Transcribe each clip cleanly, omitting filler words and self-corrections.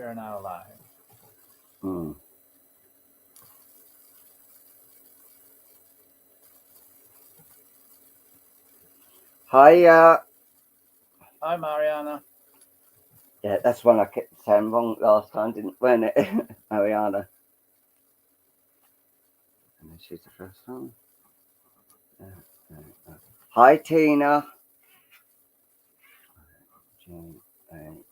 We're now live. Hi, Hi, Mariana. yeah, that's one I kept saying wrong last time, weren't it? Mariana. And then she's the first one. Hi, Tina. J-A-N-I-A.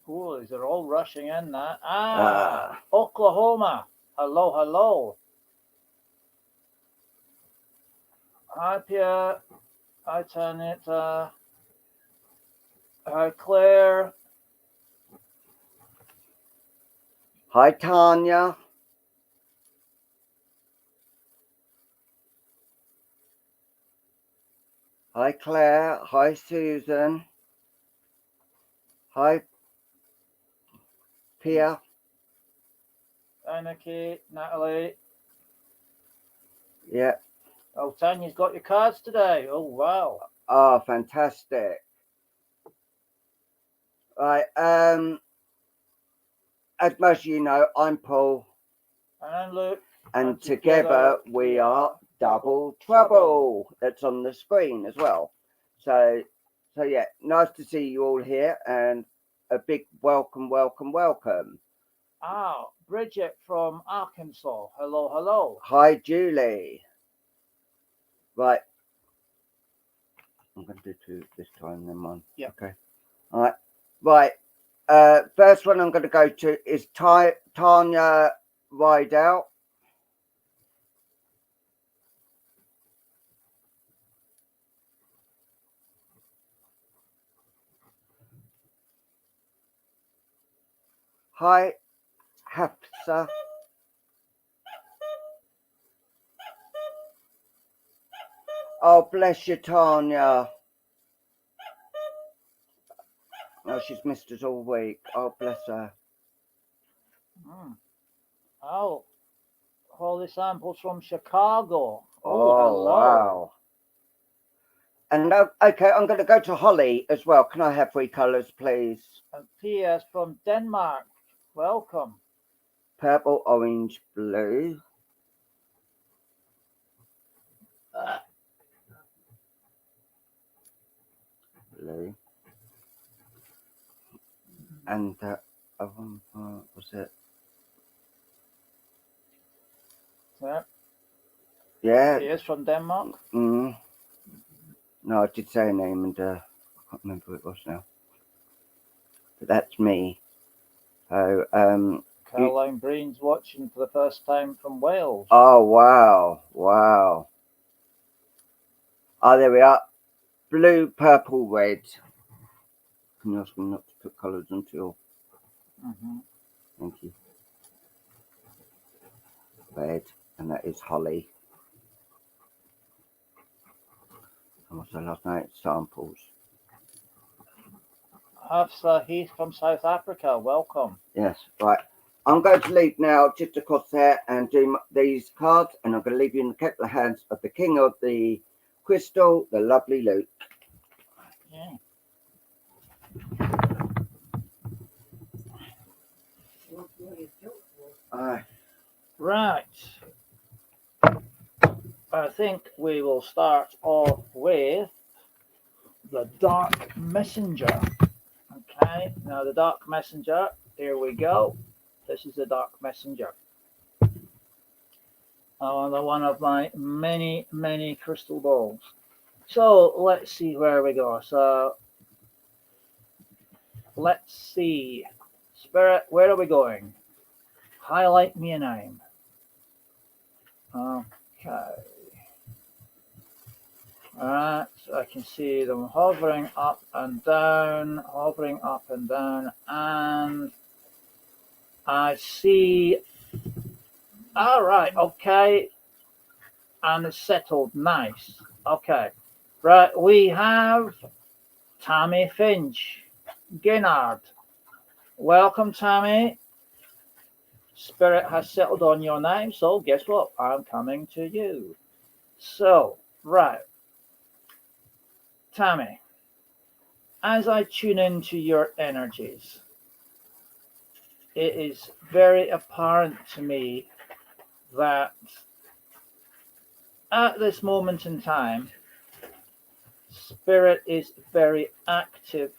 Oh, they're all rushing in now. Oklahoma. Hello, hello. Hi, Pierre. Hi, Tanita. Hi, Claire. Hi, Tanya. Hi, Claire. Hi, Susan. Hi, Pia. Hi, Nikki. Natalie. Yeah. Oh, Tanya's got your cards today. Oh, wow. Oh, fantastic. Right. As most of you know, I'm Paul. And I'm Luke. And together we are Double Trouble. That's on the screen as well. So yeah, nice to see you all here, and a big welcome. Ah, Bridget from Arkansas. Hello, hello. Hi, Julie. Right. I'm going to do two this time, then one. Yeah. Okay. All right. Right. First one I'm going to go to is Tanya Rideout. Hi, Hafsa. Oh, bless you, Tanya. Oh, she's missed us all week. Oh, bless her. Oh, holy samples from Chicago. Oh, hello. Wow. And okay, I'm going to go to Holly as well. Can I have 3 colours, please? And P.S. from Denmark. Welcome. Purple, orange, blue. Blue. And the other one was it? Yeah. Yeah. P.S. from Denmark. No, I did say a name, and I can't remember who it was now. But that's me. So, Caroline Breen's watching for the first time from Wales. Oh, wow. Oh, there we are. Blue, purple, red. Can you ask me not to put colours until? Thank you. Red, and that is Holly. And what's the last night? Samples. Hafsa Heath from South Africa. Welcome. Yes, right. I'm going to leave now just across there and do these cards, and I'm going to leave you in the capable hands of the King of the Crystal, the lovely Luke. Yeah. Right. I think we will start off with the Dark Messenger. Okay, now the Dark Messenger, here we go. This is the Dark Messenger. Another one of my many crystal balls. So let's see where we go. So let's see. Spirit, where are we going? Highlight me a name. Okay. Alright, so I can see them hovering up and down, and I see. Alright, okay. And it's settled. Nice. Okay. Right, we have Tammy Finch. Guichard. Welcome, Tammy. Spirit has settled on your name, so guess what? I'm coming to you. So, right. Tammy, as I tune into your energies, it is very apparent to me that at this moment in time, spirit is very active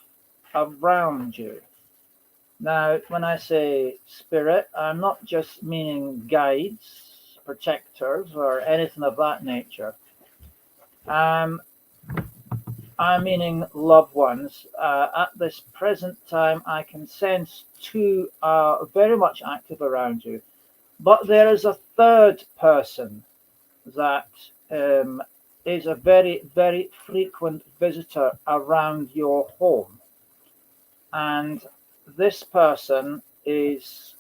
around you. Now, when I say spirit, I'm not just meaning guides, protectors, or anything of that nature. I'm meaning loved ones. At this present time, I can sense two are very much active around you. But there is a third person that is a very, very frequent visitor around your home. And this person is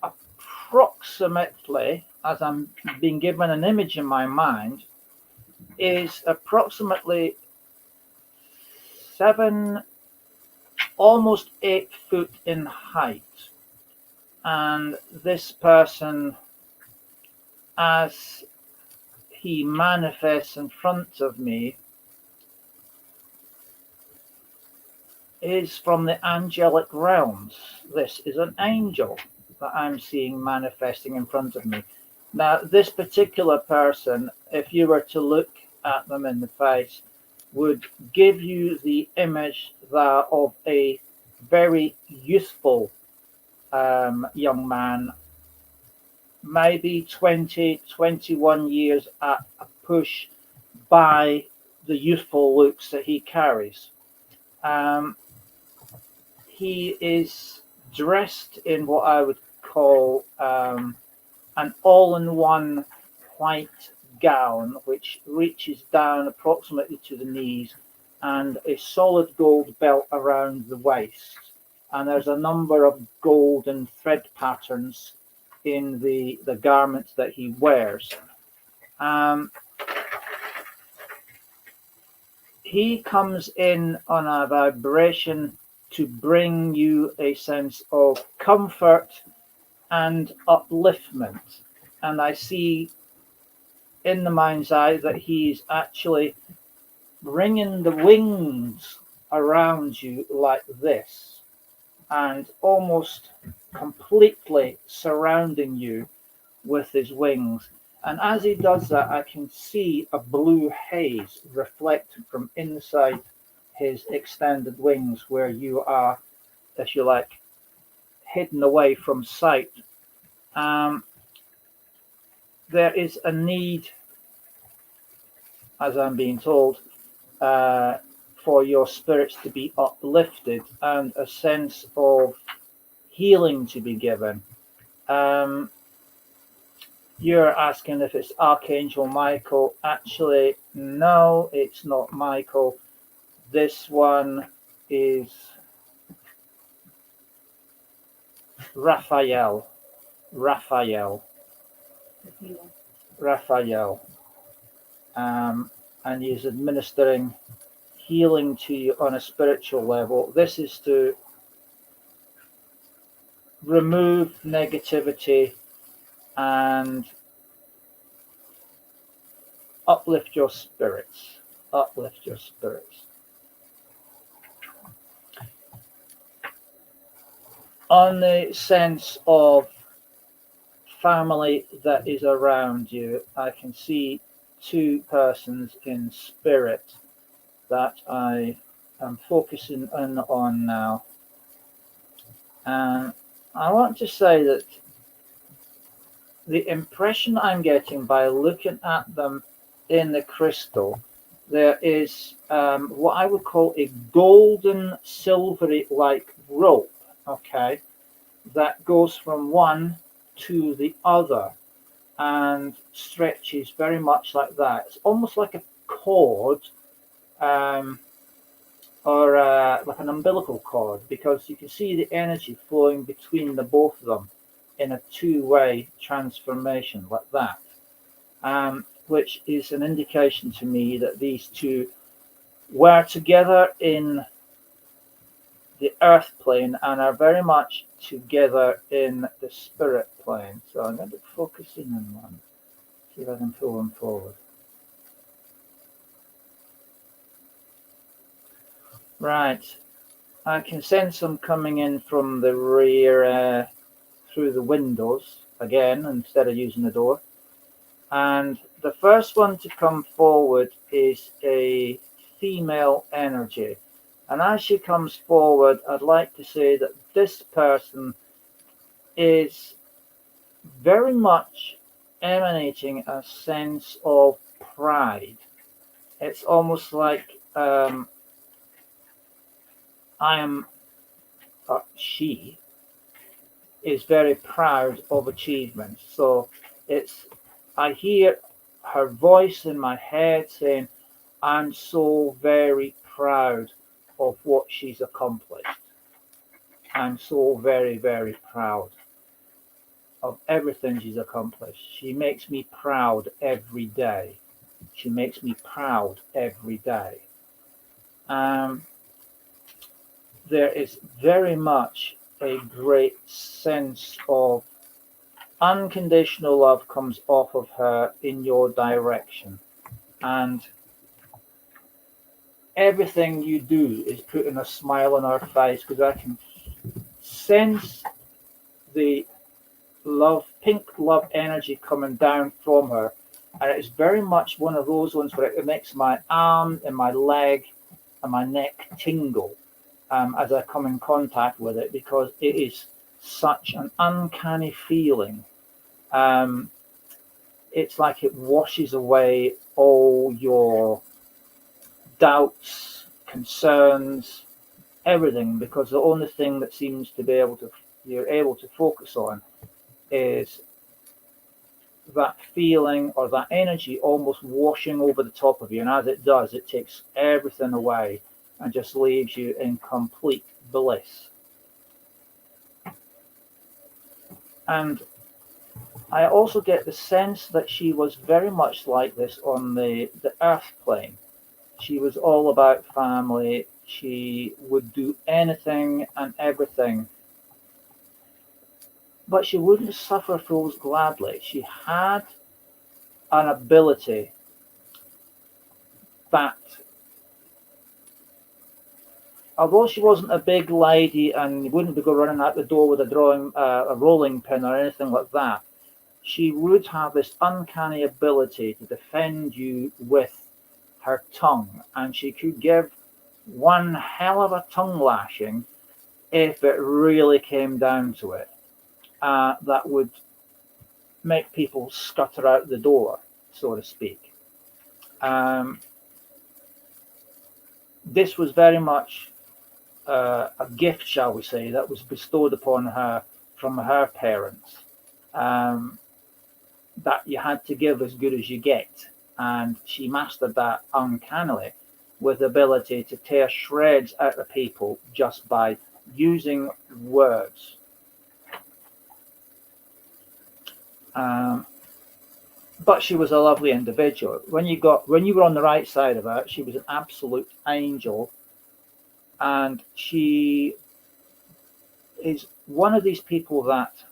approximately, as I'm being given an image in my mind, is approximately 7, almost 8 foot in height. And this person, as he manifests in front of me, is from the angelic realms. This is an angel that I'm seeing manifesting in front of me. Now, this particular person, if you were to look at them in the face, would give you the image that of a very youthful young man, maybe 20, 21 years at a push by the youthful looks that he carries. He is dressed in what I would call an all-in-one white gown, which reaches down approximately to the knees, and a solid gold belt around the waist. And there's a number of golden thread patterns in the garments that he wears. He comes in on a vibration to bring you a sense of comfort and upliftment. And I see in the mind's eye that he's actually bringing the wings around you like this, and almost completely surrounding you with his wings. And as he does that, I can see a blue haze reflected from inside his extended wings, where you are, if you like, hidden away from sight. There is a need, as I'm being told, for your spirits to be uplifted and a sense of healing to be given. You're asking if it's Archangel Michael. Actually, no, it's not Michael. This one is Raphael. And he's administering healing to you on a spiritual level. This is to remove negativity and uplift your spirits. On the sense of family that is around you, I can see two persons in spirit that I am focusing on now. And I want to say that the impression I'm getting by looking at them in the crystal, there is what I would call a golden silvery like rope, okay, that goes from one to the other and stretches very much like that. It's almost like a cord, or like an umbilical cord, because you can see the energy flowing between the both of them in a two-way transformation like that, which is an indication to me that these two were together in the earth plane and are very much together in the spirit plane. So I'm going to focus in on one, see if I can pull them forward. Right. I can sense them coming in from the rear through the windows again instead of using the door. And the first one to come forward is a female energy. And as she comes forward, I'd like to say that this person is very much emanating a sense of pride. It's almost like she is very proud of achievements. So I hear her voice in my head saying, I'm so very proud of what she's accomplished. I'm so very, very proud of everything she's accomplished. She makes me proud every day. She makes me proud every day. There is very much a great sense of unconditional love comes off of her in your direction. And everything you do is putting a smile on her face, because I can sense the pink love energy coming down from her. And it's very much one of those ones where it makes my arm and my leg and my neck tingle as I come in contact with it, because it is such an uncanny feeling. It's like it washes away all your doubts, concerns, everything, because the only thing that seems to be you're able to focus on is that feeling or that energy almost washing over the top of you. And as it does, it takes everything away and just leaves you in complete bliss. And I also get the sense that she was very much like this on the earth plane. She was all about family. She would do anything and everything, but she wouldn't suffer fools gladly. She had an ability that, although she wasn't a big lady and wouldn't be go running out the door with a rolling pin or anything like that, she would have this uncanny ability to defend you with her tongue, and she could give one hell of a tongue lashing if it really came down to it. That would make people scutter out the door, so to speak. This was very much a gift, shall we say, that was bestowed upon her from her parents, that you had to give as good as you get. And she mastered that uncannily, with the ability to tear shreds out of people just by using words. But she was a lovely individual. When you were on the right side of her, she was an absolute angel. And she is one of these people that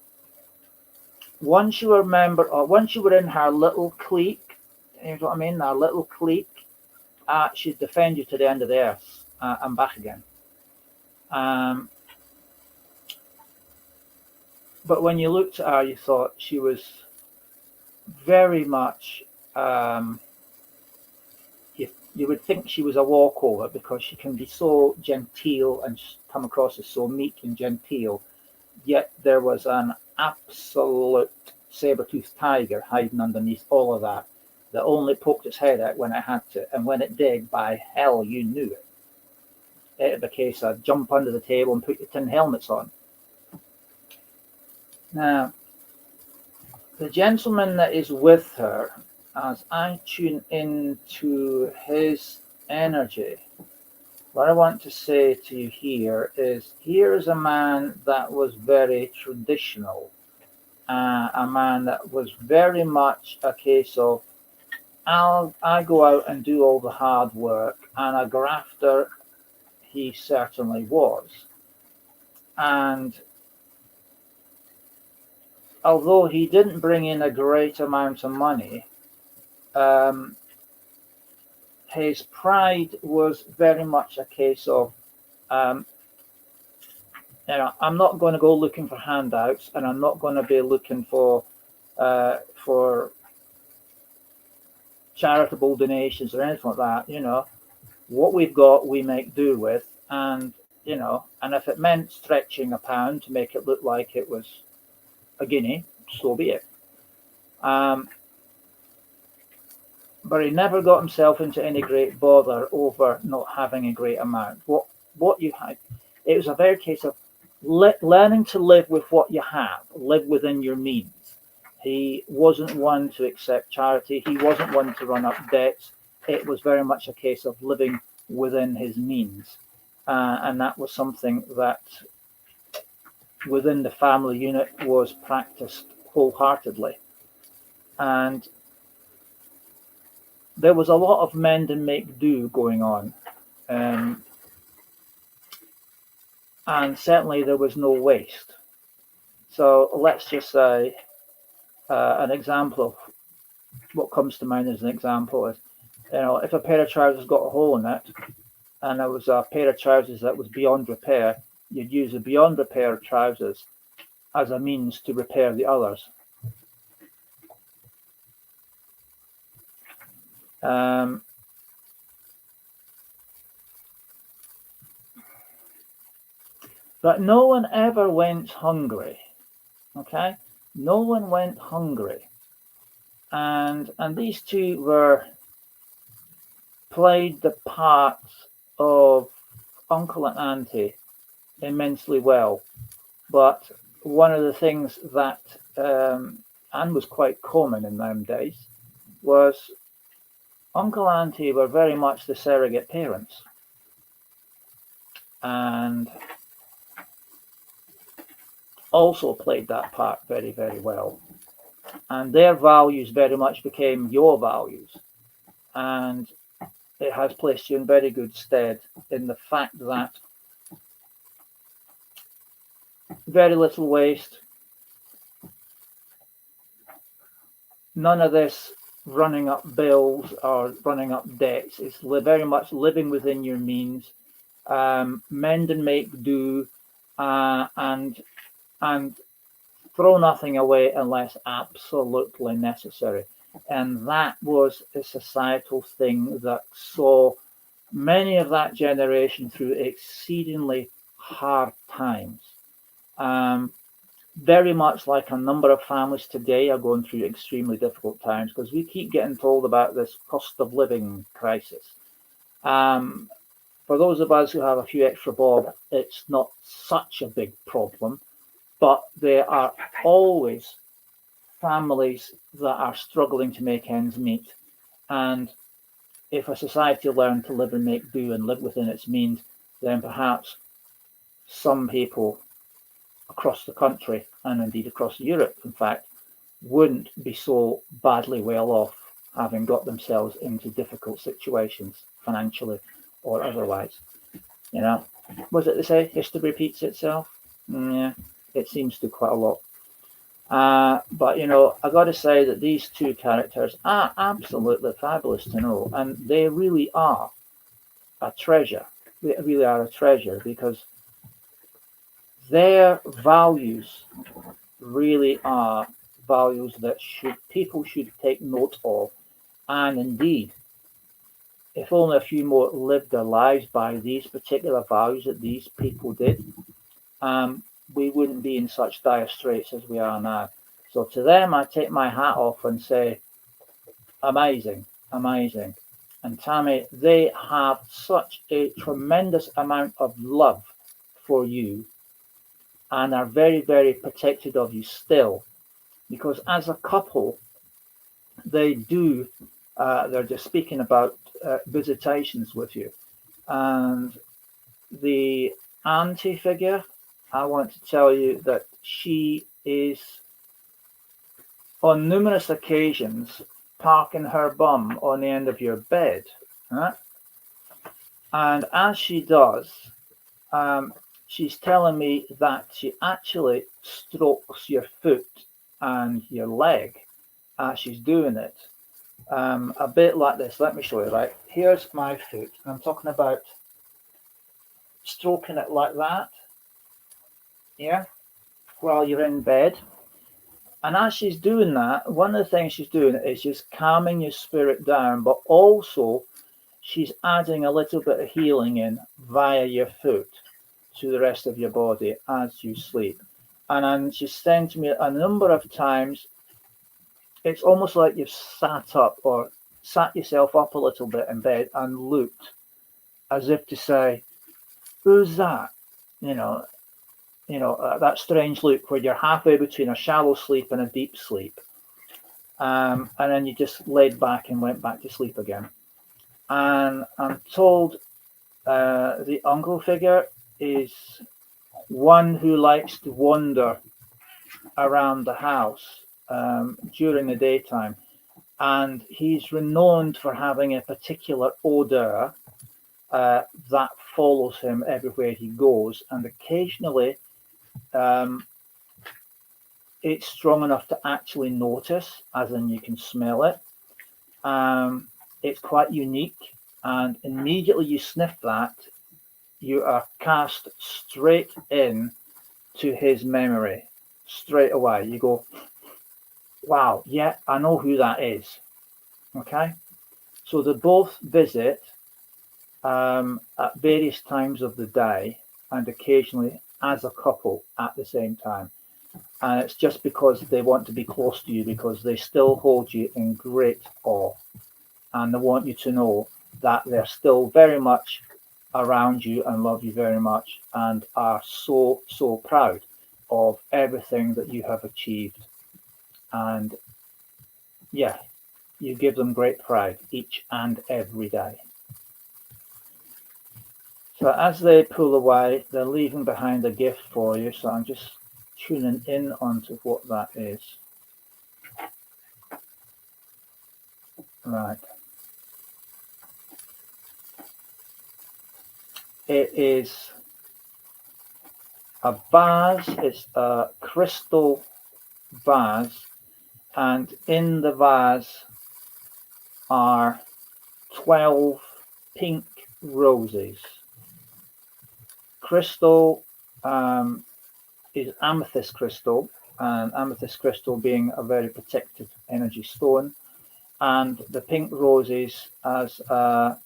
once you were a member, or once you were in her little clique, you know what I mean, her little clique, she'd defend you to the end of the earth and back again. But when you looked at her, you thought she was very much, you would think she was a walkover, because she can be so genteel and come across as so meek and genteel, yet there was an absolute saber-toothed tiger hiding underneath all of that only poked its head out when it had to, and when it did, by hell, you knew it. It'd be a case of jump under the table and put your tin helmets on. Now, the gentleman that is with her, as I tune into his energy, what I want to say to you here is a man that was very traditional, a man that was very much a case of, I go out and do all the hard work, and a grafter he certainly was. And although he didn't bring in a great amount of money, his pride was very much a case of, I'm not going to go looking for handouts, and I'm not going to be looking for charitable donations or anything like that. What we've got, we make do with, and and if it meant stretching a pound to make it look like it was a guinea, so be it. But he never got himself into any great bother over not having a great amount. What you had, it was a very case of learning to live with what you have, live within your means. He wasn't one to accept charity. He wasn't one to run up debts. It was very much a case of living within his means. And that was something that within the family unit was practiced wholeheartedly. And there was a lot of mend and make do going on. And certainly there was no waste. So let's just say an example of what comes to mind as an example is, if a pair of trousers got a hole in it, and there was a pair of trousers that was beyond repair, you'd use the beyond repair trousers as a means to repair the others. But no one ever went hungry. Okay, no one went hungry, and these two played the part of uncle and auntie immensely well. But one of the things that and was quite common in them days was uncle and auntie were very much the surrogate parents, and also played that part very, very well. And their values very much became your values, and it has placed you in very good stead in the fact that very little waste, none of this running up bills or running up debts. It's very much living within your means, mend and make do, and throw nothing away unless absolutely necessary. And that was a societal thing that saw many of that generation through exceedingly hard times. Very much like a number of families today are going through extremely difficult times, because we keep getting told about this cost of living crisis. For those of us who have a few extra bob, it's not such a big problem, but there are always families that are struggling to make ends meet. And if a society learned to live and make do and live within its means, then perhaps some people across the country, and indeed across Europe, in fact, wouldn't be so badly well off, having got themselves into difficult situations financially or otherwise. Was it to say history repeats itself? Yeah, it seems to quite a lot. But I got to say that these two characters are absolutely fabulous to know, and they really are a treasure. They really are a treasure, because their values really are values that people should take note of. And indeed, if only a few more lived their lives by these particular values that these people did, we wouldn't be in such dire straits as we are now. So to them, I take my hat off and say, amazing, amazing. And Tammy, they have such a tremendous amount of love for you, and are very, very protective of you still, because as a couple, they do, they're just speaking about visitations with you. And the auntie figure, I want to tell you that she is on numerous occasions parking her bum on the end of your bed. Right? And as she does, she's telling me that she actually strokes your foot and your leg as she's doing it. A bit like this. Let me show you, right? Here's my foot. I'm talking about stroking it like that. yeah, while you're in bed. And as she's doing that, one of the things she's doing is just calming your spirit down, but also she's adding a little bit of healing in via your foot to the rest of your body as you sleep. And then she's saying to me a number of times, it's almost like you've sat up or sat yourself up a little bit in bed and looked as if to say, who's that? You know, that strange look where you're halfway between a shallow sleep and a deep sleep. And then you just laid back and went back to sleep again. And I'm told the uncle figure is one who likes to wander around the house during the daytime. And he's renowned for having a particular odor that follows him everywhere he goes. And occasionally, it's strong enough to actually notice, as in you can smell it. It's quite unique, and immediately you sniff that, you are cast straight in to his memory straight away. You go, wow, yeah, I know who that is. Okay, so they both visit at various times of the day and occasionally as a couple at the same time. And it's just because they want to be close to you, because they still hold you in great awe, and they want you to know that they're still very much around you and love you very much and are so proud of everything that you have achieved. And yeah, you give them great pride each and every day. So as they pull away, they're leaving behind a gift for you. So I'm just tuning in onto what that is. Right. It is a vase. It's a crystal vase, and in the vase are 12 pink roses. Crystal is amethyst crystal, and amethyst crystal being a very protected energy stone, and the pink roses as a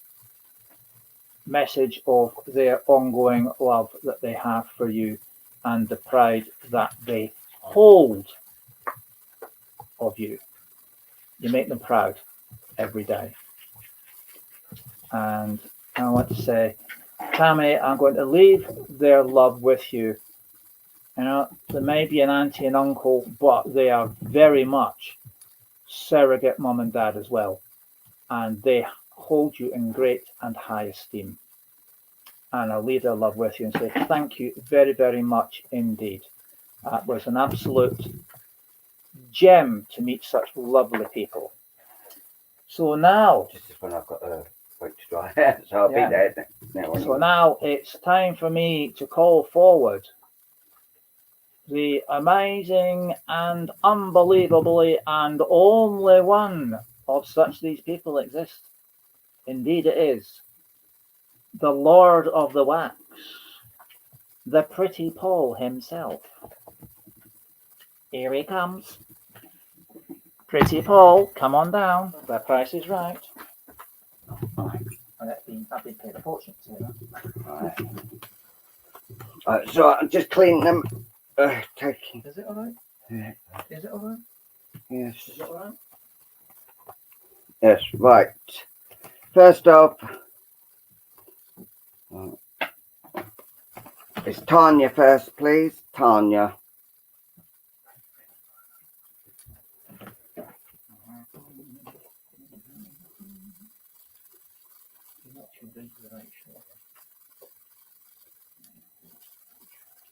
message of their ongoing love that they have for you and the pride that they hold of you. You make them proud every day. And I want to say, Tammy, I'm going to leave their love with you. You know, there may be an auntie and uncle, but they are very much surrogate mum and dad as well. And they hold you in great and high esteem. And I'll leave their love with you and say thank you very, very much indeed. It was an absolute gem to meet such lovely people. So now, This is when I've got a week to dry out, so I'll be there now. So now it's time for me to call forward the amazing and unbelievably and only one of such these people exist. Indeed it is. The Lord of the Wax, the Pretty Paul himself. Here he comes. Pretty Paul, come on down. The price is right. And I've been paid a fortune to say that. Right. So I'm just cleaning them. Taking. Is it alright? Yeah. Is it alright? Yes. Is it alright? Yes. Right. First off, it's Tanya first, please. Tanya.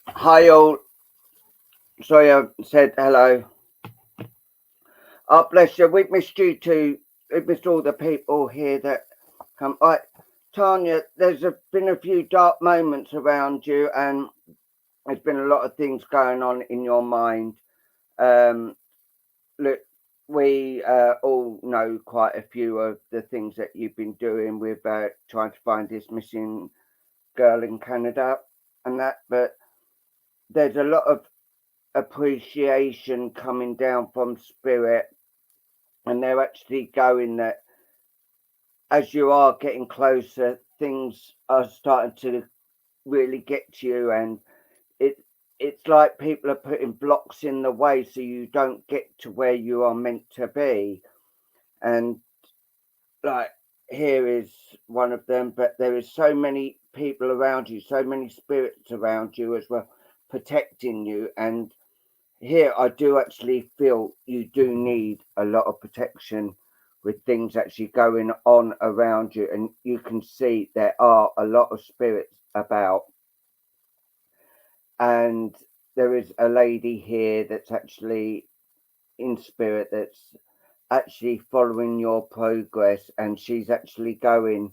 Hi all. Sorry I said hello. Oh bless you. We missed you too. We missed all the people here that come. Right, Tanya, there's been a few dark moments around you, and there's been a lot of things going on in your mind. Look, we all know quite a few of the things that you've been doing with trying to find this missing girl in Canada and that, but there's a lot of appreciation coming down from spirit, and they're actually going that as you are getting closer, things are starting to really get to you, and it it's like people are putting blocks in the way so you don't get to where you are meant to be. And like, here is one of them, but there is so many people around you, so many spirits around you as well, protecting you. And here I do actually feel you do need a lot of protection with things actually going on around you, and you can see there are a lot of spirits about. And there is a lady here that's actually in spirit, that's actually following your progress, and she's actually going,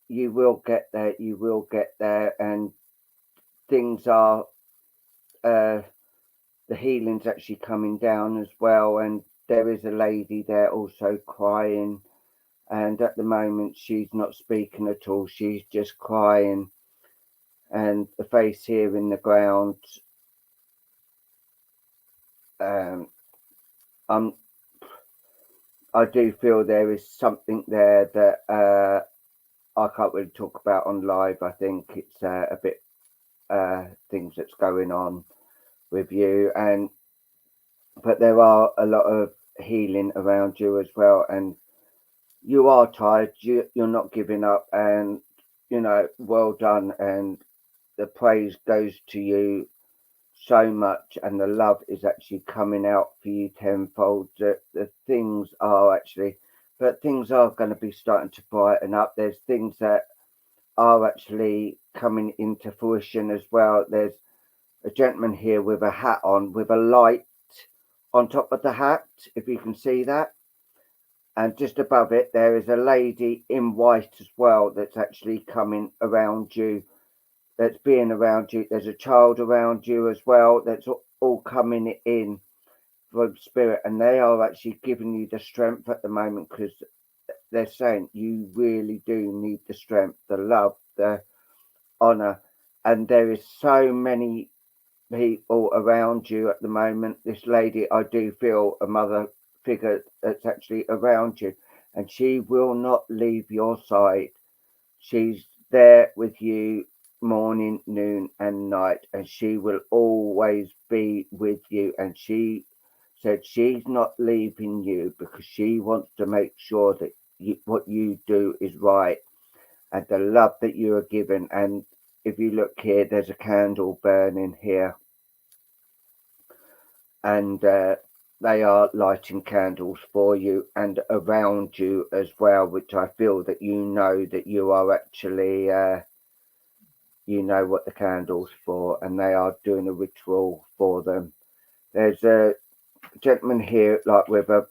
you will get there, you will get there. And things are the healing's actually coming down as well. And there is a lady there also crying, and at the moment she's not speaking at all, she's just crying. And the face here in the ground, um I do feel there is something there that I can't really talk about on live. I think it's a bit things that's going on with you, and but there are a lot of healing around you as well. And you are tired, you're not giving up, and well done. And the praise goes to you so much, and the love is actually coming out for you tenfold. The things are actually, but things are going to be starting to brighten up. There's things that are actually coming into fruition as well. There's a gentleman here with a hat on, with a light on top of the hat, if you can see that. And just above it, there is a lady in white as well that's actually coming around you, that's being around you. There's a child around you as well that's all coming in from spirit, and they are actually giving you the strength at the moment, because they're saying you really do need the strength, the love, the honor. And there is so many people around you at the moment. This lady, I do feel a mother figure that's actually around you, and she will not leave your side. She's there with you morning, noon, and night, and she will always be with you. And she said she's not leaving you because she wants to make sure that what you do is right, and the love that you are given. And if you look here, there's a candle burning here, and they are lighting candles for you and around you as well, which I feel that that you are actually you know what the candle's for, and they are doing a ritual for them. There's a gentleman here like with a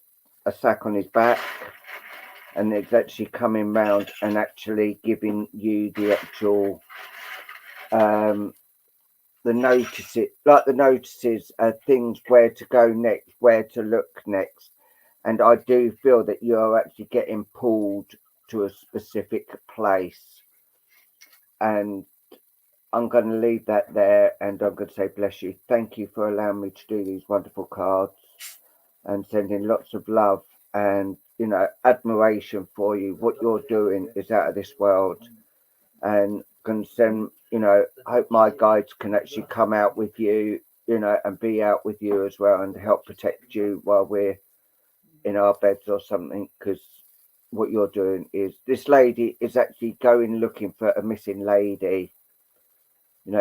sack on his back, and it's actually coming round and actually giving you the actual the notices of things, where to go next, where to look next. And I do feel that you're actually getting pulled to a specific place. And I'm going to leave that there, and I'm going to say bless you. Thank you for allowing me to do these wonderful cards, and sending lots of love and admiration for you. What you're doing is out of this world, and can send I hope my guides can actually come out with you, and be out with you as well, and help protect you while we're in our beds or something. Because what you're doing is, this lady is actually going looking for a missing lady.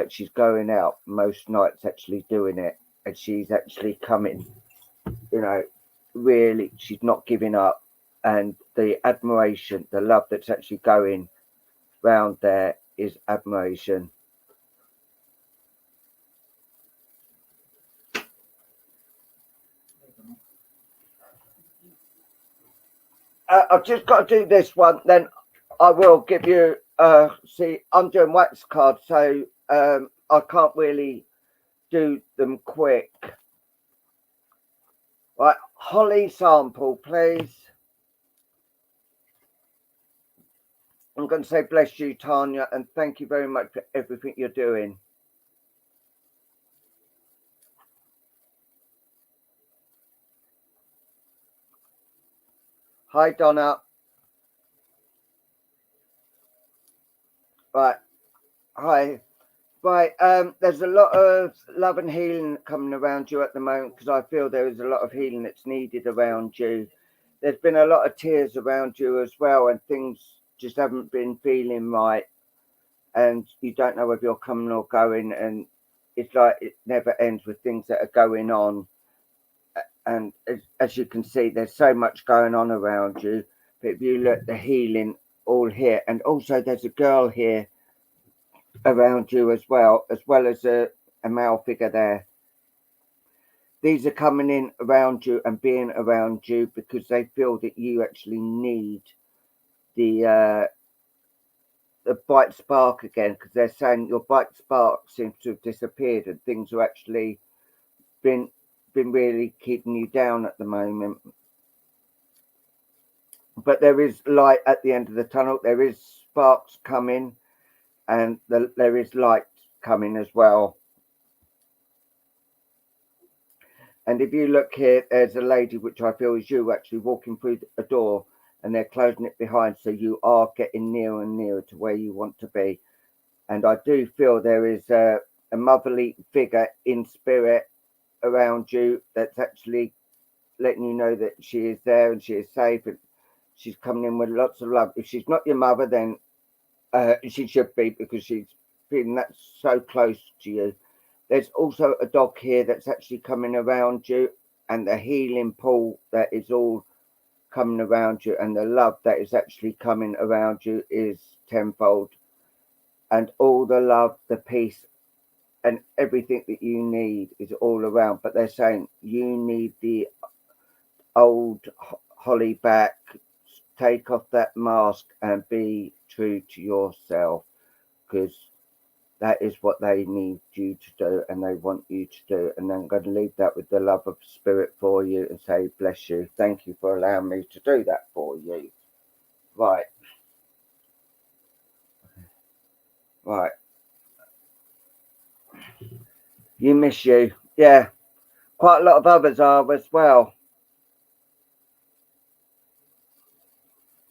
She's going out most nights actually doing it, and she's actually coming, really, she's not giving up. And the admiration, the love that's actually going round there is admiration. I've just got to do this one, then I will give you see, I'm doing wax cards, so I can't really do them quick. Right, Holly sample, please. I'm going to say bless you, Tanya, and thank you very much for everything you're doing. Hi, Donna. Right. Hi. Right. There's a lot of love and healing coming around you at the moment because I feel there is a lot of healing that's needed around you. There's been a lot of tears around you as well, and things just haven't been feeling right, and you don't know whether you're coming or going, and it's like it never ends with things that are going on. And as you can see, there's so much going on around you. But if you look, the healing all here, and also there's a girl here around you as well as a male figure there. These are coming in around you and being around you because they feel that you actually need the bright spark again, because they're saying your bright spark seems to have disappeared and things are actually been really keeping you down at the moment. But there is light at the end of the tunnel. There is sparks coming, and there is light coming as well. And if you look here, there's a lady, which I feel is you, actually walking through a door, and they're closing it behind, so you are getting nearer and nearer to where you want to be. And I do feel there is a motherly figure in spirit around you that's actually letting you know that she is there and she is safe, and she's coming in with lots of love. If she's not your mother, then she should be, because she's feeling that so close to you. There's also a dog here that's actually coming around you, and the healing pool that is all coming around you, and the love that is actually coming around you is tenfold. And all the love, the peace, and everything that you need is all around. But they're saying you need the old Holly back. Take off that mask and be true to yourself, because that is what they need you to do and they want you to do. And I'm going to leave that with the love of spirit for you and say, bless you. Thank you for allowing me to do that for you. Right. Right. You miss you. Yeah. Quite a lot of others are as well.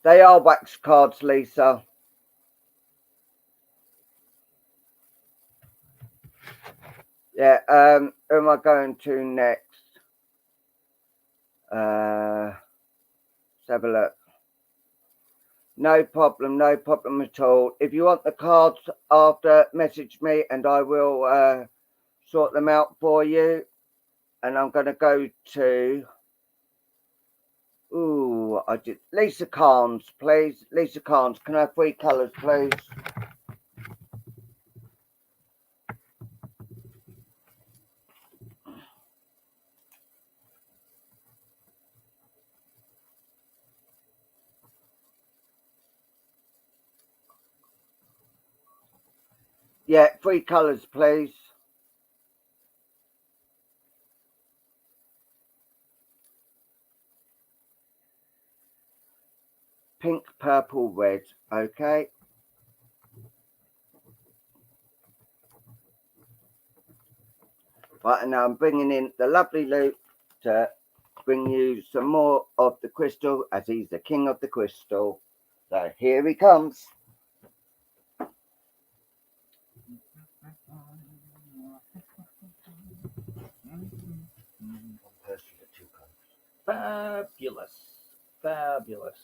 They are wax cards, Lisa. Yeah. Who am I going to next? Let's have a look. No problem at all. If you want the cards after, message me and I will sort them out for you. And I'm going to go to Lisa Carnes, please. Lisa Carnes, can I have 3 colours, please? Yeah, 3 colours, please. Pink, purple, red. Okay. Right, and now I'm bringing in the lovely Luke to bring you some more of the crystal, as he's the king of the crystal. So here he comes. Fabulous. Fabulous.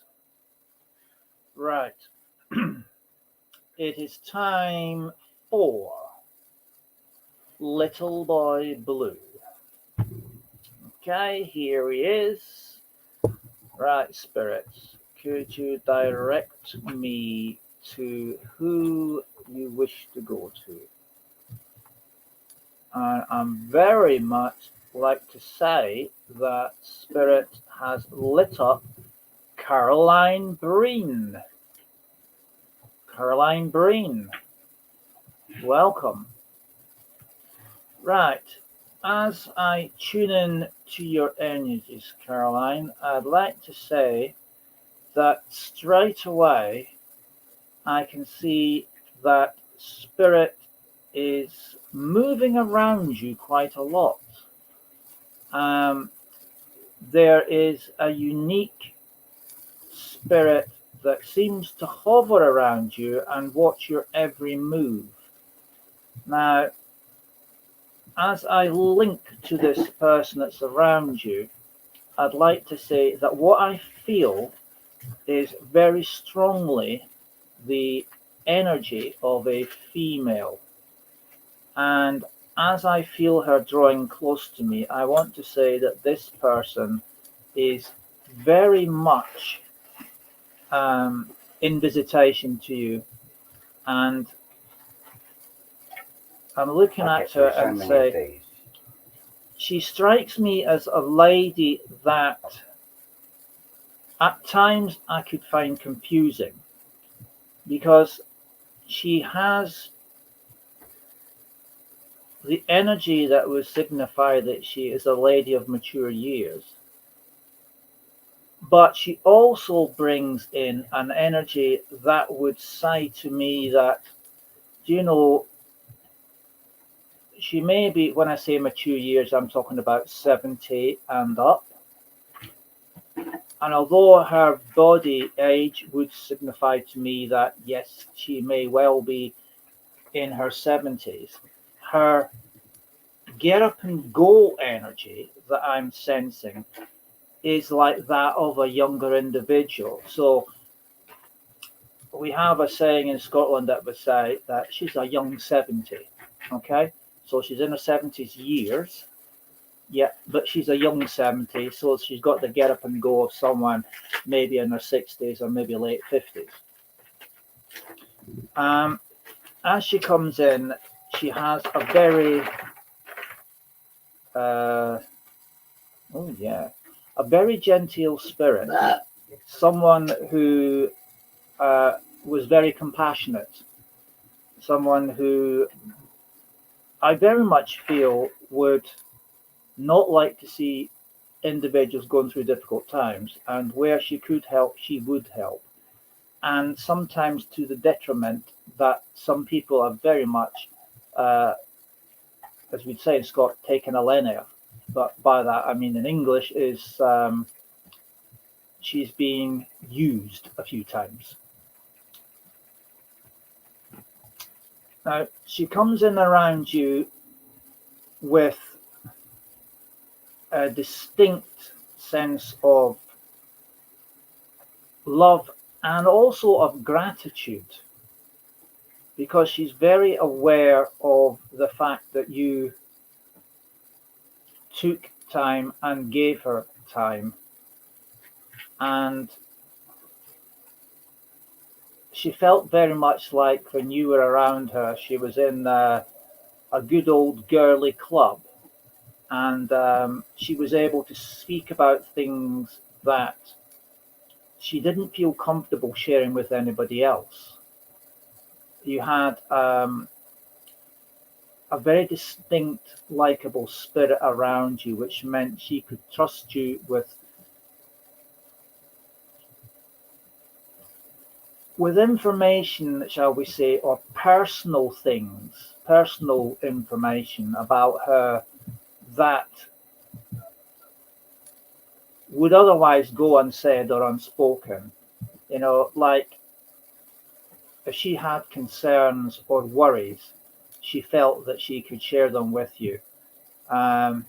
Right. It is time for Little Boy Blue. Okay, here he is. Right, spirits, could you direct me to who you wish to go to? I'm very much like to say that Spirit has lit up Caroline Breen. Caroline Breen, welcome. Right, as I tune in to your energies, Caroline, I'd like to say that straight away I can see that Spirit is moving around you quite a lot. There is a unique spirit that seems to hover around you and watch your every move. Now, as I link to this person that's around you, I'd like to say that what I feel is very strongly the energy of a female. And as I feel her drawing close to me, I want to say that this person is very much in visitation to you. And I'm looking at her and say, she strikes me as a lady that at times I could find confusing, because she has the energy that would signify that she is a lady of mature years. But she also brings in an energy that would say to me that, you know, she may be, when I say mature years, I'm talking about 70 and up. And although her body age would signify to me that, yes, she may well be in her 70s, her get up and go energy that I'm sensing is like that of a younger individual. So we have a saying in Scotland that would say that she's a young 70. Okay, so she's in her 70s years, yeah, but she's a young 70, so she's got the get up and go of someone maybe in her 60s or maybe late 50s. As she comes in, she has a very a very genteel spirit, someone who was very compassionate, someone who I very much feel would not like to see individuals going through difficult times, and where she could help, she would help. And sometimes to the detriment that some people are very much, as we'd say in Scott, taken a linear. But by that, I mean in English, is she's being used a few times. Now, she comes in around you with a distinct sense of love and also of gratitude, because she's very aware of the fact that you took time and gave her time. And she felt very much like when you were around her, she was in a good old girly club, and she was able to speak about things that she didn't feel comfortable sharing with anybody else. You had a very distinct, likable spirit around you, which meant she could trust you with information, shall we say, or personal things, personal information about her that would otherwise go unsaid or unspoken. You know, like if she had concerns or worries, she felt that she could share them with you. And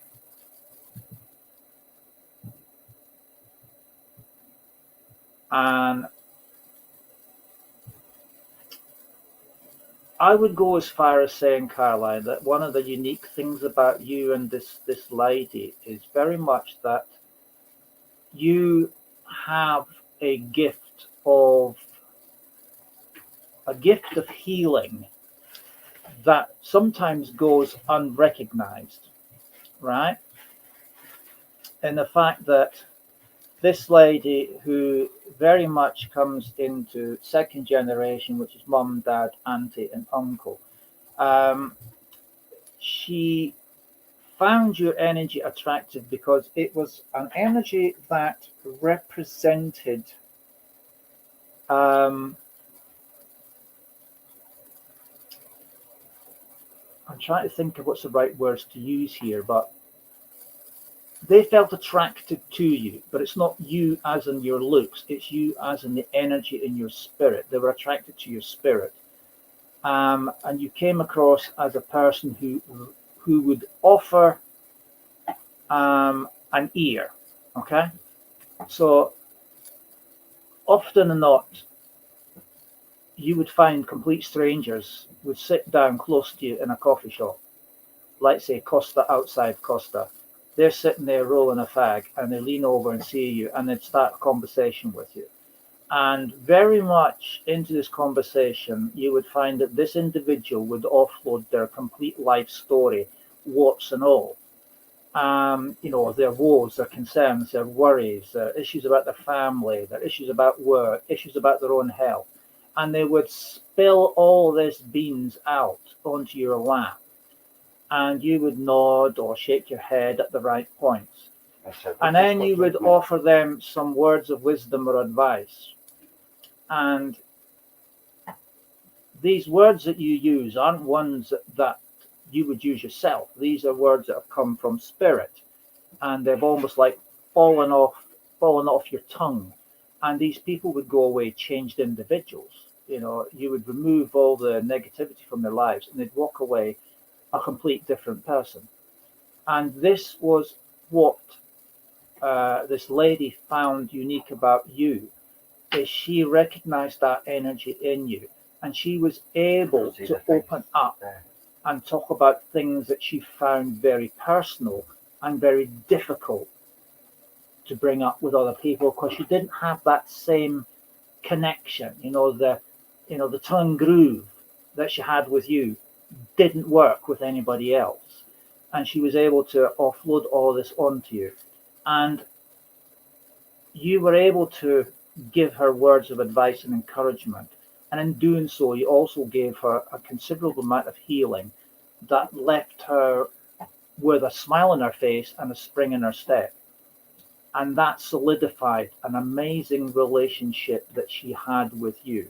I would go as far as saying, Caroline, that one of the unique things about you and this lady is very much that you have a gift of healing that sometimes goes unrecognized, right? And the fact that this lady, who very much comes into second generation, which is mum, dad, auntie, and uncle, she found your energy attractive because it was an energy that represented I'm trying to think of what's the right words to use here, but they felt attracted to you, but it's not you as in your looks, it's you as in the energy in your spirit. They were attracted to your spirit. And you came across as a person who would offer an ear. Okay, so often or not, you would find complete strangers would sit down close to you in a coffee shop, like say Costa, outside Costa. They're sitting there rolling a fag, and they lean over and see you, and they'd start a conversation with you. And very much into this conversation, you would find that this individual would offload their complete life story, warts and all. Their woes, their concerns, their worries, their issues about their family, their issues about work, issues about their own health. And they would spill all this beans out onto your lap. And you would nod or shake your head at the right points. And then you would offer them some words of wisdom or advice. And these words that you use aren't ones that you would use yourself. These are words that have come from spirit, and they've almost like fallen off your tongue. And these people would go away changed individuals. You would remove all the negativity from their lives, and they'd walk away a complete different person. And this was what this lady found unique about you, is she recognized that energy in you, and she was able to open up and talk about things that she found very personal and very difficult to bring up with other people, because she didn't have that same connection. The tongue groove that she had with you didn't work with anybody else, and she was able to offload all this onto you, and you were able to give her words of advice and encouragement. And in doing so, you also gave her a considerable amount of healing that left her with a smile on her face and a spring in her step. And that solidified an amazing relationship that she had with you.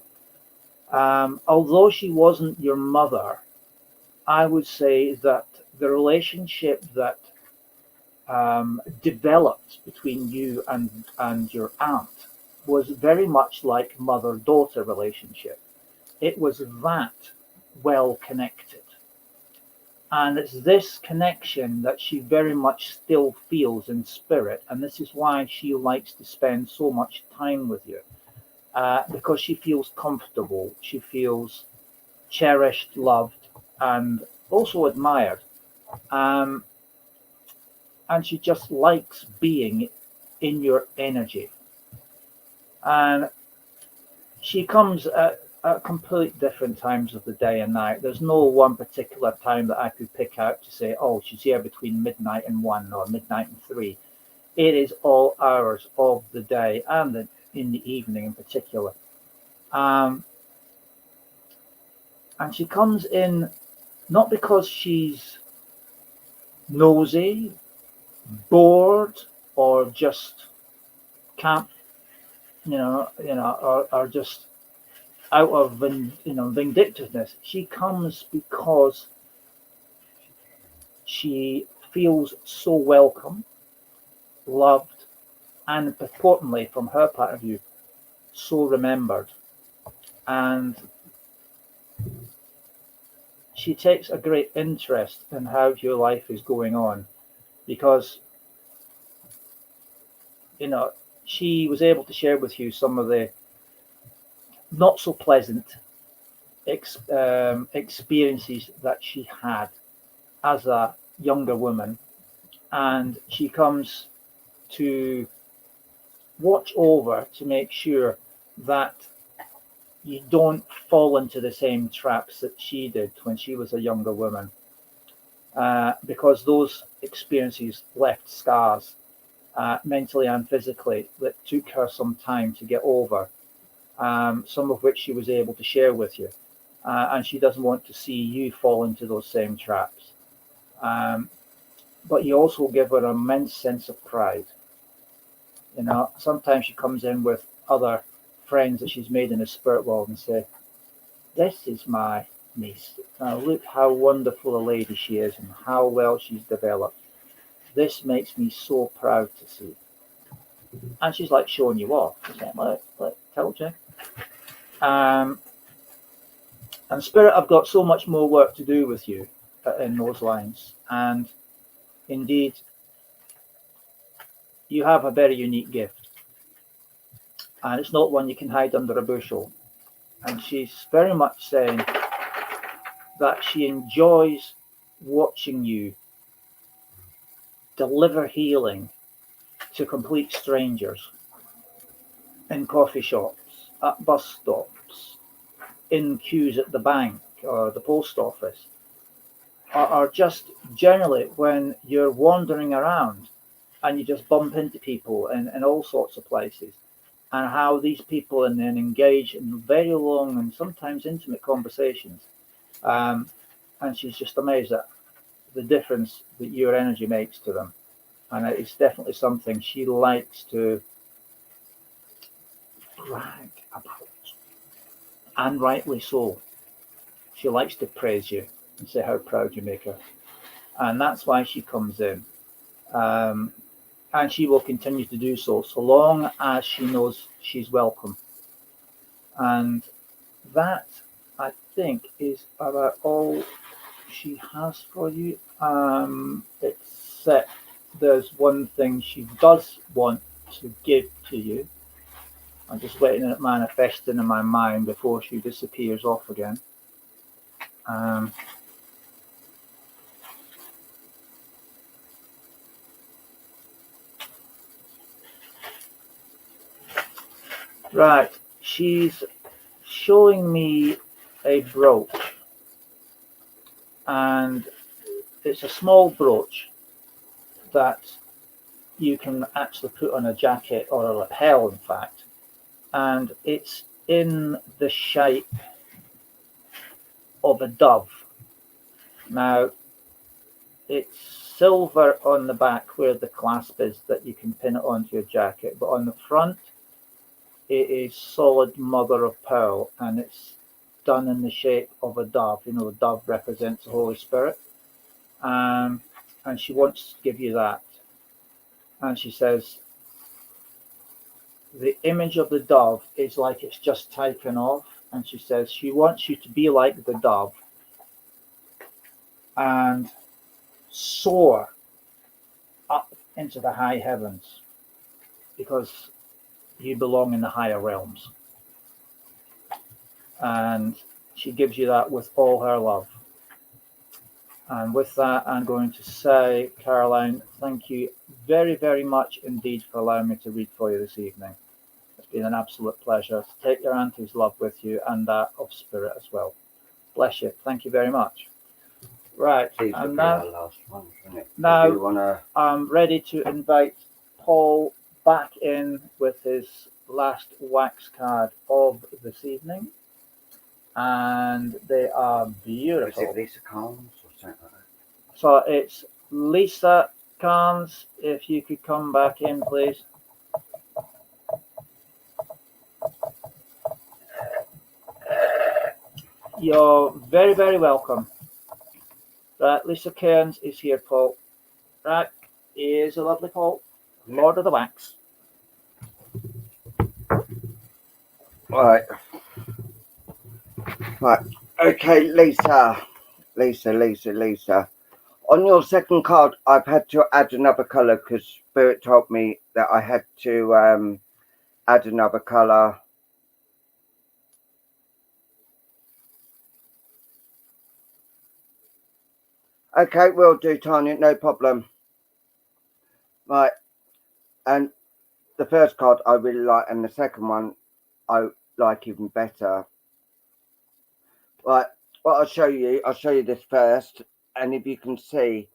Although she wasn't your mother, I would say that the relationship that developed between you and your aunt was very much like mother-daughter relationship. It was that well connected. And it's this connection that she very much still feels in spirit. And this is why she likes to spend so much time with you, because she feels comfortable. She feels cherished, loved, and also admired. And she just likes being in your energy. And she comes at complete different times of the day and night. There's no one particular time that I could pick out to say, oh, she's here between midnight and 1 or midnight and 3. It is all hours of the day, and in the evening in particular. And she comes in not because she's nosy, bored, or just can't, or just out of vindictiveness. She comes because she feels so welcome, loved, and importantly, from her point of view, so remembered. And she takes a great interest in how your life is going on, because she was able to share with you some of the not so pleasant experiences that she had as a younger woman, and she comes to watch over to make sure that you don't fall into the same traps that she did when she was a younger woman, because those experiences left scars, mentally and physically, that took her some time to get over, some of which she was able to share with you. And she doesn't want to see you fall into those same traps. But you also give her an immense sense of pride. Sometimes she comes in with other friends that she's made in the spirit world and say, this is my niece. Now look how wonderful a lady she is and how well she's developed. This makes me so proud to see. And she's like showing you off. She's saying, look, told you. And Spirit, I've got so much more work to do with you in those lines. And indeed, you have a very unique gift. And it's not one you can hide under a bushel. And she's very much saying that she enjoys watching you deliver healing to complete strangers in coffee shops, at bus stops, in queues at the bank or the post office, or just generally when you're wandering around and you just bump into people in all sorts of places, and how these people then engage in very long and sometimes intimate conversations. And she's just amazed at the difference that your energy makes to them. And it's definitely something she likes to brag about. And rightly so. She likes to praise you and say how proud you make her. And that's why she comes in. And she will continue to do so long as she knows she's welcome. And that, I think, is about all she has for you. Except there's one thing she does want to give to you. I'm just waiting on it manifesting in my mind before she disappears off again. Right, she's showing me a brooch, and it's a small brooch that you can actually put on a jacket or a lapel, in fact, and it's in the shape of a dove. Now, it's silver on the back where the clasp is that you can pin it onto your jacket, but on the front it is solid mother of pearl, and it's done in the shape of a dove. You know, the dove represents the Holy Spirit, and she wants to give you that. And she says the image of the dove is like it's just taken off, and she says she wants you to be like the dove and soar up into the high heavens, because you belong in the higher realms. And she gives you that with all her love. And with that, I'm going to say, Caroline, thank you very, very much indeed for allowing me to read for you this evening. It's been an absolute pleasure to take your auntie's love with you and that of Spirit as well. Bless you. Thank you very much. Right, and now, I'm ready to invite Paul back in with his last wax card of this evening. And they are beautiful. Is it Lisa Carnes or something like that? So it's Lisa Carnes. If you could come back in, please. You're very, very welcome. Right, Lisa Cairns is here, Paul. Right, here's a lovely Paul, Lord of the Wax. Right. Okay, Lisa. On your second card, I've had to add another colour because Spirit told me that I had to add another colour. Okay, will do, Tanya, no problem. Right, and the first card I really like, and the second one I like even better. Right, what I'll show you this first, and if you can see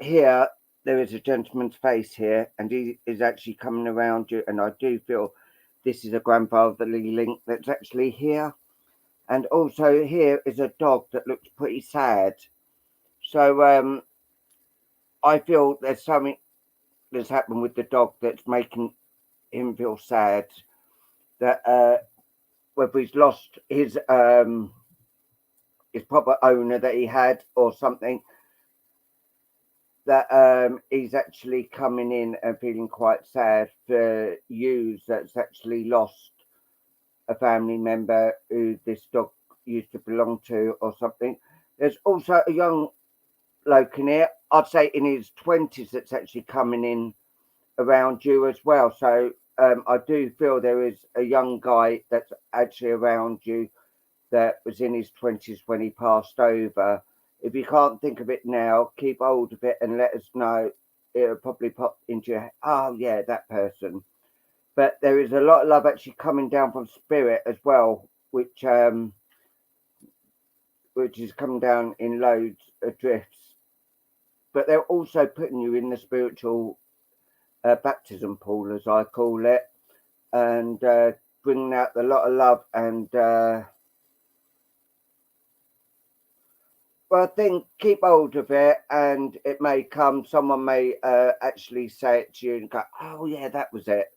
here, there is a gentleman's face here, and he is actually coming around you, and I do feel this is a grandfatherly link that's actually here. And also here is a dog that looks pretty sad. So I feel there's something that's happened with the dog that's making him feel sad, that whether he's lost his proper owner that he had or something. that he's actually coming in and feeling quite sad for you that's actually lost a family member who this dog used to belong to or something. There's also a young bloke in here, I'd say in his 20s, that's actually coming in around you as well. So I do feel there is a young guy that's actually around you that was in his 20s when he passed over. If you can't think of it now, keep hold of it and let us know. It'll probably pop into your head. Oh, yeah, that person. But there is a lot of love actually coming down from spirit as well, which is coming down in loads of drifts. But they're also putting you in the spiritual baptism pool, as I call it, and bringing out a lot of love and well, I think keep hold of it, and it may come. Someone may actually say it to you and go, "Oh yeah, that was it."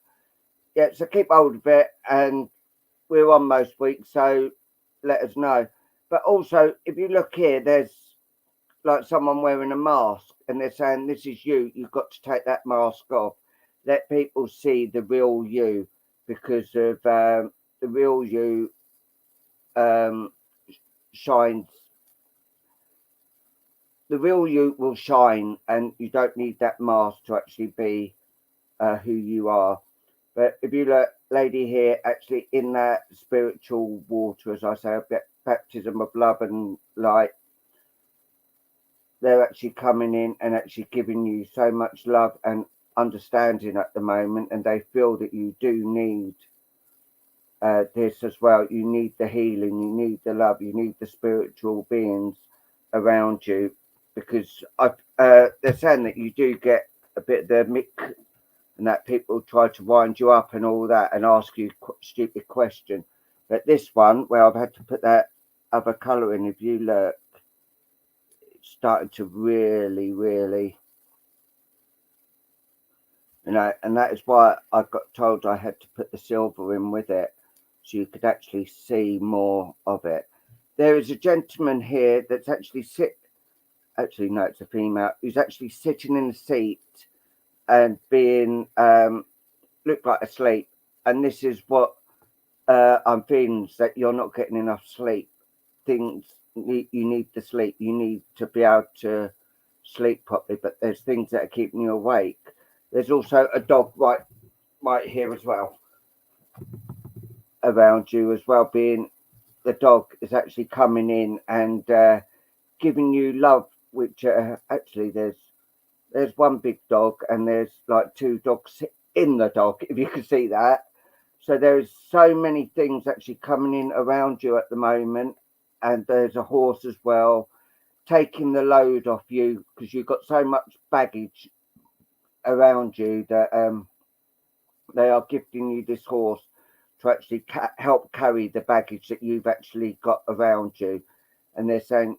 Yeah, so keep hold of it, and we're on most weeks, so let us know. But also, if you look here, there's like someone wearing a mask, and they're saying, "This is you. You've got to take that mask off. Let people see the real you, because of the real you um, shines. The real you will shine, and you don't need that mask to actually be who you are." But if you look, lady here, actually in that spiritual water, as I say, a baptism of love and light, they're actually coming in and actually giving you so much love and understanding at the moment, and they feel that you do need this as well. You need the healing, you need the love, you need the spiritual beings around you, because they're saying that you do get a bit of the mick, and that people try to wind you up and all that and ask you stupid question. But this one, where I've had to put that other colour in, if you look, it's starting to really, really, and that is why I got told I had to put the silver in with it, so you could actually see more of it. There is a gentleman here that's actually actually no, it's a female, who's actually sitting in the seat and being look like asleep, and this is what I'm feeling, is that you're not getting enough sleep. You need the sleep. You need to be able to sleep properly, but there's things that are keeping you awake. There's also a dog right here as well, around you as well. Being the dog is actually coming in and giving you love, which actually there's one big dog and there's like two dogs in the dog, if you can see that. So there's so many things actually coming in around you at the moment, and there's a horse as well, taking the load off you because you've got so much baggage around you that they are gifting you this horse to actually help carry the baggage that you've actually got around you. And they're saying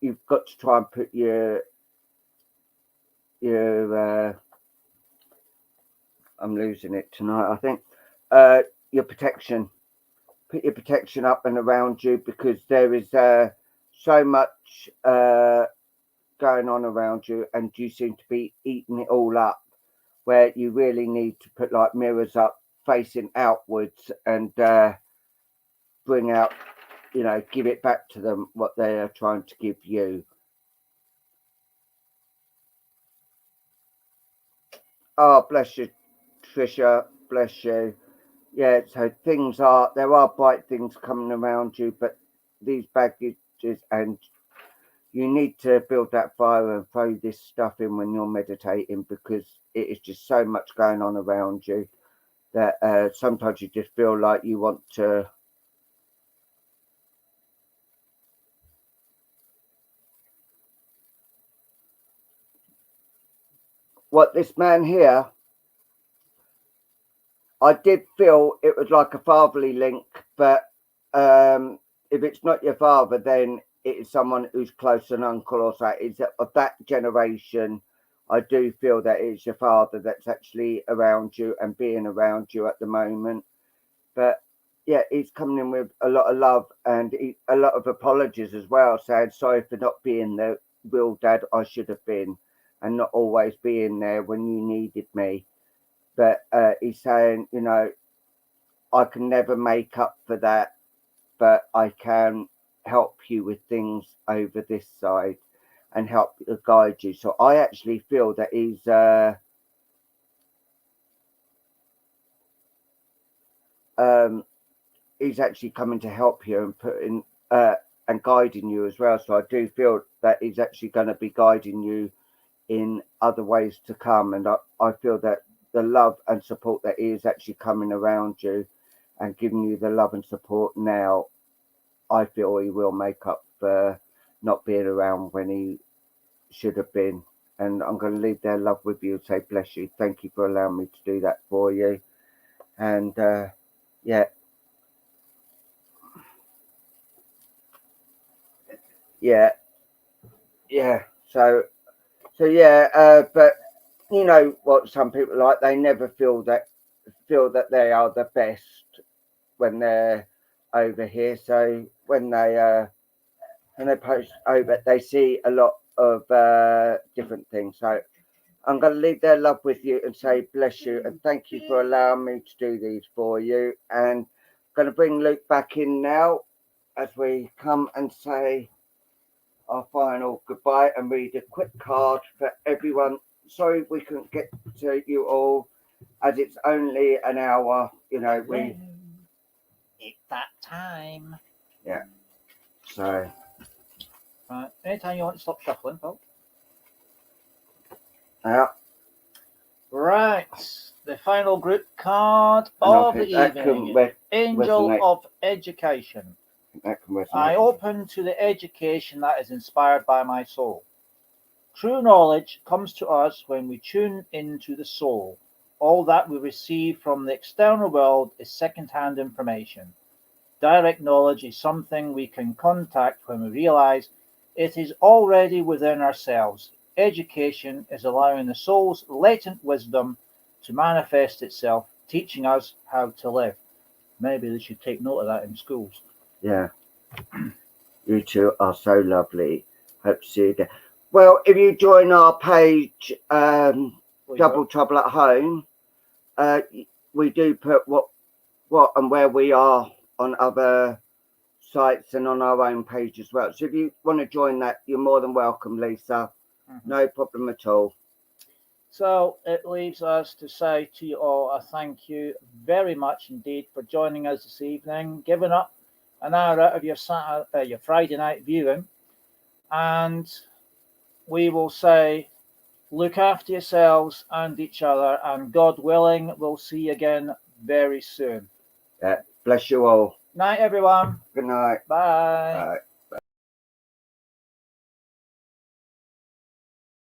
you've got to try and put your I'm losing it tonight, I think. Your protection. Put your protection up and around you, because there is so much going on around you, and you seem to be eating it all up, where you really need to put like mirrors up facing outwards and bring out, give it back to them what they are trying to give you. Oh, bless you, Trisha. Bless you. Yeah, so there are bright things coming around you, but these baggages, and you need to build that fire and throw this stuff in when you're meditating, because it is just so much going on around you that sometimes you just feel like you want to. What this man here, I did feel it was like a fatherly link, but if it's not your father, then it is someone who's close, an uncle or so. Is of that generation. I do feel that it's your father that's actually around you and being around you at the moment. But yeah, he's coming in with a lot of love and a lot of apologies as well, saying sorry for not being the real dad I should have been. and not always being there when you needed me. But he's saying, you know, I can never make up for that, but I can help you with things over this side and help guide you. So I actually feel that he's actually coming to help you and putting and guiding you as well. So I do feel that he's actually going to be guiding you in other ways to come, and I feel that the love and support that he is actually coming around you and giving you the love and support now, I feel he will make up for not being around when he should have been. And I'm going to leave their love with you and say, bless you. Thank you for allowing me to do that for you. And yeah. So yeah, but you know what some people like, they never feel that they are the best when they're over here. So when they post over, they see a lot of different things. So I'm going to leave their love with you and say bless you and thank you for allowing me to do these for you. And I'm going to bring Luke back in now as we come and say our final goodbye and read a quick card for everyone. Sorry we couldn't get to you all as it's only an hour. You know, it's that time. Yeah. So right, anytime you want to stop shuffling, folks. Yeah. Right. The final group card of the evening. Angel of Education. I open to the education that is inspired by my soul. True knowledge comes to us when we tune into the soul. All that we receive from the external world is second-hand information. Direct knowledge is something we can contact when we realize it is already within ourselves. Education is allowing the soul's latent wisdom to manifest itself, teaching us how to live. Maybe they should take note of that in schools. Yeah. You two are so lovely. Hope to see you again. Well, if you join our page, Double Trouble at Home, we do put what and where we are on other sites and on our own page as well. So if you want to join that, you're more than welcome, Lisa. Mm-hmm. No problem at all. So it leaves us to say to you all a thank you very much indeed for joining us this evening, giving up an hour out of your Friday night viewing, and we will say look after yourselves and each other, and God willing we'll see you again very soon. Yeah. Bless you all. Night everyone. Good night. Bye. Bye.